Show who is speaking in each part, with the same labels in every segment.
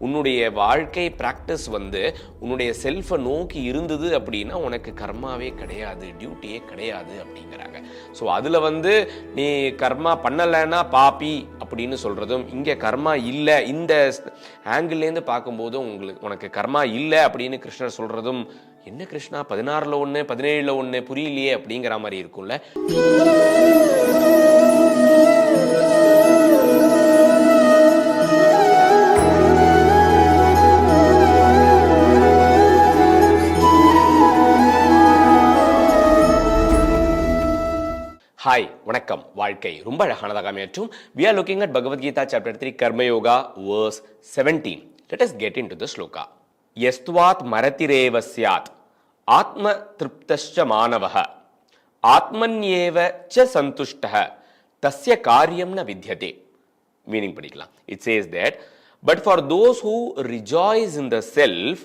Speaker 1: உன்னுடைய வாழ்க்கை ப்ராக்டிஸ் வந்து உன்னுடைய செல்ஃபை நோக்கி இருந்தது அப்படின்னா உனக்கு கர்மாவே கிடையாது, டியூட்டியே கிடையாது அப்படிங்கிறாங்க. ஸோ அதில் வந்து நீ கர்மா பண்ணலைன்னா பாப்பி அப்படின்னு சொல்கிறதும், இங்கே கர்மா இல்லை இந்த ஆங்கிள்லேருந்து பார்க்கும்போதும் உனக்கு கர்மா இல்லை அப்படின்னு கிருஷ்ணர் சொல்கிறதும், என்ன கிருஷ்ணா 16ல் 1 17ல் 1 புரியலையே அப்படிங்கிற மாதிரி இருக்கும்ல. ஹாய், வணக்கம். வாழ்க்கை ரொம்ப அழகானதாக அமையற்றும். We are looking at Bhagavad Gita chapter 3 Karma Yoga verse 17. Let us get into the shloka. Yastvat maratireva syat atma triptascha manavaha atmanyeva cha santushtaha tasya karyam na vidyate. Meaning படிக்கலாம். It says that, but for those who rejoice in the self,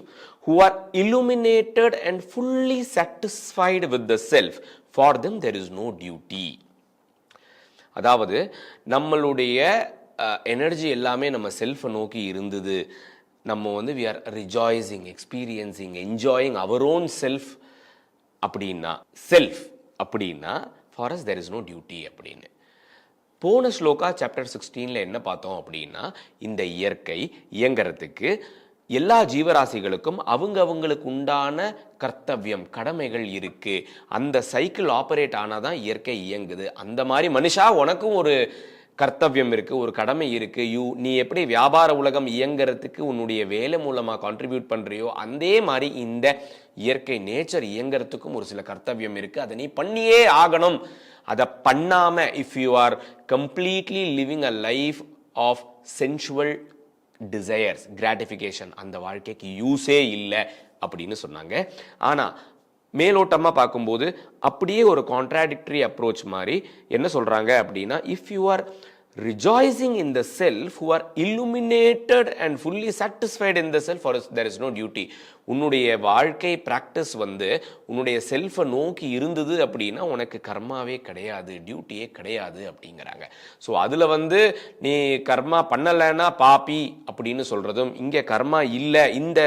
Speaker 1: who are illuminated and fully satisfied with the self, for them there is no duty. அதாவது நம்மளுடைய energy எல்லாமே நம்ம செல்ஃபை நோக்கி இருந்தது, நம்ம வந்து we are rejoicing, experiencing, enjoying our own self அப்படின்னா, self அப்படின்னா for us there is no duty அப்படின்னு. போன ஸ்லோகா சாப்டர் 16ல் என்ன பார்த்தோம் அப்படின்னா, இந்த இயற்கை இயங்கிறதுக்கு எல்லா ஜீவராசிகளுக்கும் அவங்களுக்கு உண்டான கர்த்தவியம், கடமைகள் இருக்கு. அந்த சைக்கிள் ஆப்ரேட் ஆனாதான் இயற்கை இயங்குது. அந்த மாதிரி மனுஷா உனக்கும் ஒரு கர்த்தவியம் இருக்கு, ஒரு கடமை இருக்கு. நீ எப்படி வியாபார உலகம் இயங்கிறதுக்கு உன்னுடைய வேலை மூலமா கான்ட்ரிபியூட் பண்றியோ, அதே மாதிரி இந்த இயற்கை நேச்சர் இயங்கிறதுக்கும் ஒரு சில கர்த்தவியம் இருக்கு. அதை நீ பண்ணியே ஆகணும். அதை பண்ணாம if you are completely living a life of sensual desires, gratification, அந்த வாழ்க்கைக்கு யூஸே இல்லை அப்படின்னு சொன்னாங்க. ஆனால் மேலோட்டமாக பார்க்கும்போது அப்படியே ஒரு கான்ட்ராடிக்டரி அப்ரோச் மாதிரி என்ன சொல்கிறாங்க அப்படின்னா, if you R rejoicing in the self, who are illuminated and fully satisfied in the self, for there is no duty. உன்னுடைய வாழ்க்கை ப்ராக்டிஸ் வந்து உன்னுடைய செல்ஃபை நோக்கி இருந்தது அப்படின்னா உனக்கு கர்மாவே கிடையாது, டியூட்டியே கிடையாது அப்படிங்கிறாங்க. ஸோ அதில் வந்து நீ கர்மா பண்ணலைன்னா பாப்பி அப்படின்னு சொல்கிறதும், இங்கே கர்மா இல்லை இந்த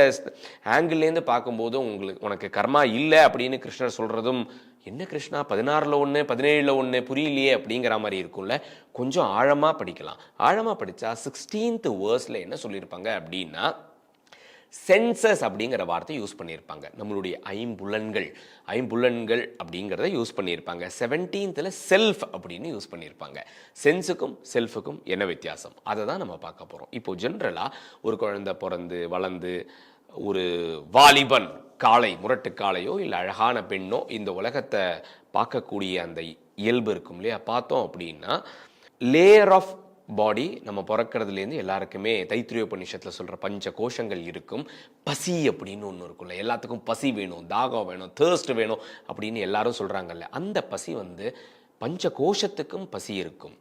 Speaker 1: ஆங்கிள்லேருந்து பார்க்கும்போதும் உனக்கு கர்மா இல்லை அப்படின்னு கிருஷ்ணர் சொல்கிறதும், என்ன கிருஷ்ணா 16ல் 1 17ல் 1 புரியலையே அப்படிங்கிற மாதிரி இருக்கும்ல. கொஞ்சம் ஆழமாக படிக்கலாம். ஆழமாக படித்தா 16th வேர்ஸில் என்ன சொல்லியிருப்பாங்க அப்படின்னா, சென்சஸ் அப்படிங்கிற வார்த்தை யூஸ் பண்ணியிருப்பாங்க. நம்மளுடைய ஐம்புலன்கள் அப்படிங்கிறத யூஸ் பண்ணியிருப்பாங்க. 17th செல்ஃப் அப்படின்னு யூஸ் பண்ணியிருப்பாங்க. சென்ஸுக்கும் செல்ஃபுக்கும் என்ன வித்தியாசம், அதை தான் நம்ம பார்க்க போகிறோம். இப்போ ஜென்ரலாக ஒரு குழந்தை பிறந்து வளர்ந்து ஒரு வாலிபன் காளை, முரட்டு காளையோ இல்லை அழகான பெண்ணோ இந்த உலகத்தை பார்க்கக்கூடிய அந்த இயல்பு இருக்கும் இல்லையா, பார்த்தோம் அப்படின்னா லேயர் ஆஃப் பாடி நம்ம பிறக்கிறதுலேருந்து எல்லாருக்குமே தைத்திரியோபநிஷத்தில் சொல்கிற பஞ்ச கோஷங்கள் இருக்கும். பசி அப்படின்னு ஒன்று இருக்கும்ல, எல்லாத்துக்கும் பசி வேணும், தாகம் வேணும், தேர்ஸ்ட் வேணும் அப்படின்னு எல்லாரும் சொல்கிறாங்கல்ல. அந்த பசி வந்து பஞ்ச கோஷத்துக்கும் பசி இருக்கும்,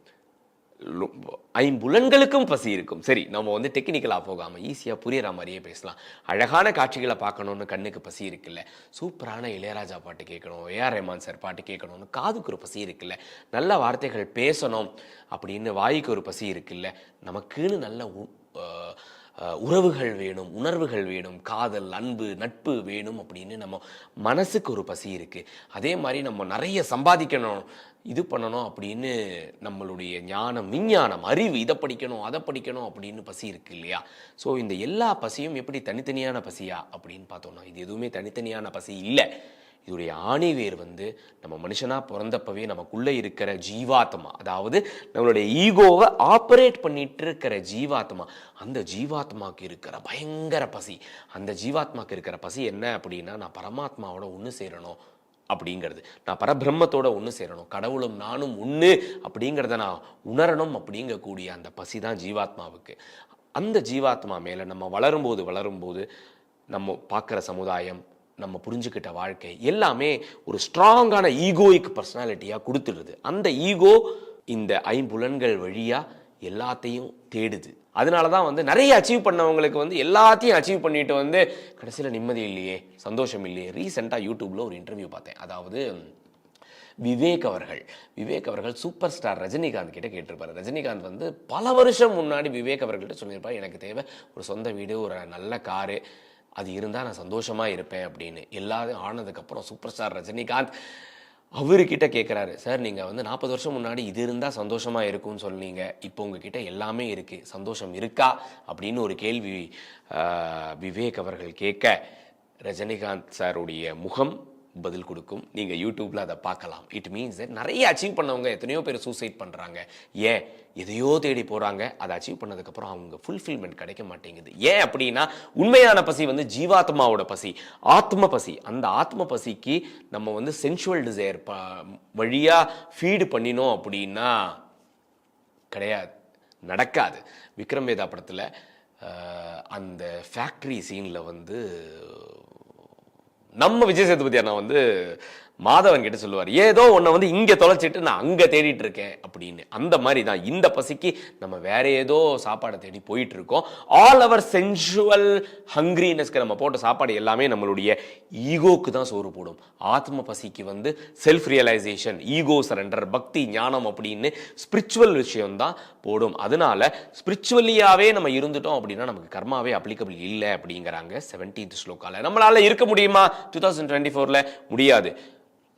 Speaker 1: ஐம்புலன்களுக்கும் பசி இருக்கும். சரி, நம்ம வந்து டெக்னிக்கலாக போகாமல் ஈஸியாக புரியுற மாதிரியே பேசலாம். அழகான காட்சிகளை பார்க்கணுன்னு கண்ணுக்கு பசி இருக்குல்ல, சூப்பரான இளையராஜா பாட்டு கேட்கணும், ஏஆர் ரஹ்மான் சார் பாட்டு கேட்கணும்னு காதுக்கு ஒரு பசி இருக்குல்ல, நல்ல வார்த்தைகள் பேசணும் அப்படின்னு வாய்க்கு ஒரு பசி இருக்குல்ல, நமக்குன்னு நல்ல உறவுகள் வேணும், உணர்வுகள் வேணும், காதல், அன்பு, நட்பு வேணும் அப்படின்னு நம்ம மனசுக்கு ஒரு பசி இருக்குது. அதே மாதிரி நம்ம நிறைய சம்பாதிக்கணும், இது பண்ணணும் அப்படின்னு நம்மளுடைய ஞானம், விஞ்ஞானம், அறிவு, இதை படிக்கணும் அதை படிக்கணும் அப்படின்னு பசி இருக்குது இல்லையா. ஸோ இந்த எல்லா பசியும் எப்படி தனித்தனியான பசியா அப்படின்னு பார்த்தோம்னா, இது எதுவுமே தனித்தனியான பசி இல்லை. இதோடைய ஆணிவேர் வந்து நம்ம மனுஷனாக பிறந்தப்பவே நமக்குள்ளே இருக்கிற ஜீவாத்மா, அதாவது நம்மளுடைய ஈகோவை ஆப்ரேட் பண்ணிட்டு இருக்கிற ஜீவாத்மா, அந்த ஜீவாத்மாவுக்கு இருக்கிற பயங்கர பசி. அந்த ஜீவாத்மாவுக்கு இருக்கிற பசி என்ன அப்படின்னா, நான் பரமாத்மாவோட ஒன்று சேரணும் அப்படிங்கிறது, நான் பரபிரம்மத்தோட ஒன்று சேரணும், கடவுளும் நானும் ஒன்று அப்படிங்கிறத நான் உணரணும் அப்படிங்கக்கூடிய அந்த பசி தான் ஜீவாத்மாவுக்கு. அந்த ஜீவாத்மா மேலே நம்ம வளரும்போது நம்ம பார்க்குற சமுதாயம், நம்ம புரிஞ்சுக்கிட்ட வாழ்க்கை எல்லாமே ஒரு ஸ்ட்ராங்கான ஈகோயிக் பர்சனாலிட்டியாக கொடுத்துடுது. அந்த ஈகோ இந்த ஐம்புலன்கள் வழியாக எல்லாத்தையும் தேடுது. அதனால தான் வந்து நிறைய அச்சீவ் பண்ணவங்களுக்கு வந்து எல்லாத்தையும் அச்சீவ் பண்ணிட்டு வந்து கடைசியில் நிம்மதி இல்லையே, சந்தோஷம் இல்லையே. ரீசெண்டாக யூடியூப்ல ஒரு இன்டர்வியூ பார்த்தேன். அதாவது விவேக் அவர்கள் சூப்பர் ஸ்டார் ரஜினிகாந்த் கிட்ட கேட்டிருப்பாரு. ரஜினிகாந்த் வந்து பல வருஷம் முன்னாடி விவேக் அவர்கள்ட்ட சொல்லியிருப்பார், எனக்கு தேவை ஒரு சொந்த வீடு, ஒரு நல்ல காரு, அது இருந்தால் நான் சந்தோஷமாக இருப்பேன் அப்படின்னு. எல்லாரும் ஆனதுக்கப்புறம் சூப்பர் ஸ்டார் ரஜினிகாந்த் அவர்கிட்ட கேட்குறாரு, சார் நீங்கள் வந்து 40 வருஷம் முன்னாடி இது இருந்தால் சந்தோஷமாக இருக்கும்னு சொன்னீங்க, இப்போ உங்ககிட்ட எல்லாமே இருக்குது, சந்தோஷம் இருக்கா அப்படின்னு ஒரு கேள்வி விவேக் அவர்கள் கேட்க, ரஜினிகாந்த் சாருடைய முகம் பதில் கொடுக்கும். நீங்கள் யூடியூப்பில் அதை பார்க்கலாம். இட் மீன்ஸ் நிறைய அச்சீவ் பண்ணவங்க எத்தனையோ பேர் சூசைட் பண்ணுறாங்க. ஏன்? எதையோ தேடி போகிறாங்க, அதை அச்சீவ் பண்ணதுக்கப்புறம் அவங்க ஃபுல்ஃபில்மெண்ட் கிடைக்க மாட்டேங்குது. ஏன் அப்படின்னா உண்மையான பசி வந்து ஜீவாத்மாவோட பசி, ஆத்ம பசி. அந்த ஆத்ம பசிக்கு நம்ம வந்து சென்சுவல் டிசைர் வழியாக ஃபீடு பண்ணினோம் அப்படின்னா கிடையாது, நடக்காது. விக்ரம் வேதா படத்தில் அந்த ஃபேக்ட்ரி சீனில் வந்து நம்ம விஜய் சேதுபதி அண்ணா வந்து மாதவன் கிட்ட சொல்லுவார், ஏதோ ஒன்றை வந்து இங்கே தொலைச்சிட்டு நான் அங்கே தேடிட்டு இருக்கேன் அப்படின்னு. அந்த மாதிரி தான் இந்த பசிக்கு நம்ம வேற ஏதோ சாப்பாடை தேடி போயிட்டு இருக்கோம். ஆல் அவர் சென்சுவல் ஹங்க்ரினஸ்க்கு நம்ம போட்ட சாப்பாடு எல்லாமே நம்மளுடைய ஈகோக்கு தான் சோறு போடும். ஆத்ம பசிக்கு வந்து செல்ஃப் ரியலைசேஷன், ஈகோ சரண்டர், பக்தி, ஞானம் அப்படின்னு ஸ்பிரிச்சுவல் விஷயம் தான் போடும். அதனால ஸ்பிரிச்சுவலியாவே நம்ம இருந்துட்டோம் அப்படின்னா நமக்கு கர்மாவே அப்ளிகபிள் இல்லை அப்படிங்கிறாங்க 17th ஸ்லோகால. நம்மளால இருக்க முடியுமா 2024ல? முடியாது.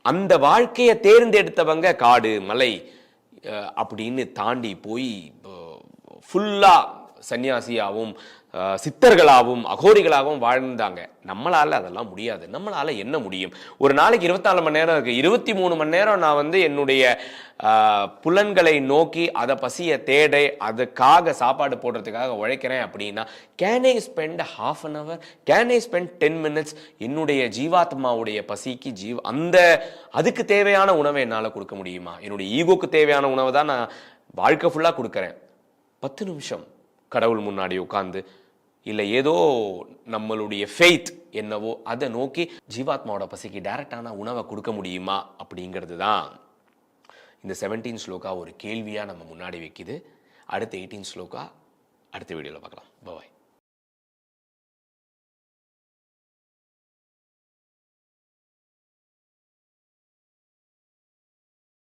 Speaker 1: அந்த வாழ்க்கையை தேர்ந்தெடுத்தவங்க காடு, மலை அப்படின்னு தாண்டி போய் ஃபுல்லா சன்னியாசியாகவும் சித்தர்களாகவும் அகோரிகளாகவும் வாழ்ந்தாங்க. நம்மளால அதெல்லாம் முடியாது. நம்மளால என்ன முடியும்? ஒரு நாளைக்கு 24 மணி நேரம் இருக்கு, 23 மணி நேரம் நான் வந்து என்னுடைய புலன்களை நோக்கி அதை பசியை தேட, அதுக்காக சாப்பாடு போடுறதுக்காக உழைக்கிறேன் அப்படின்னா, can I spend half an hour, can I spend 10 minutes என்னுடைய ஜீவாத்மாவுடைய பசிக்கு அந்த அதுக்கு தேவையான உணவை என்னால் கொடுக்க முடியுமா? என்னுடைய ஈகோக்கு தேவையான உணவை தான் நான் வாழ்க்கை ஃபுல்லாக கொடுக்குறேன். 10 நிமிஷம் கடவுள் முன்னாடி உட்கார்ந்து, இல்லை ஏதோ நம்மளுடைய ஃபெய்த் என்னவோ அதை நோக்கி ஜீவாத்மாவோட பசிக்கு டைரக்டான உணவை கொடுக்க முடியுமா அப்படிங்கிறது தான் இந்த 17 ஸ்லோகா ஒரு கேள்வியாக நம்ம முன்னாடி வைக்குது. அடுத்த 18 ஸ்லோகா அடுத்த வீடியோவில் பார்க்கலாம். பாய்.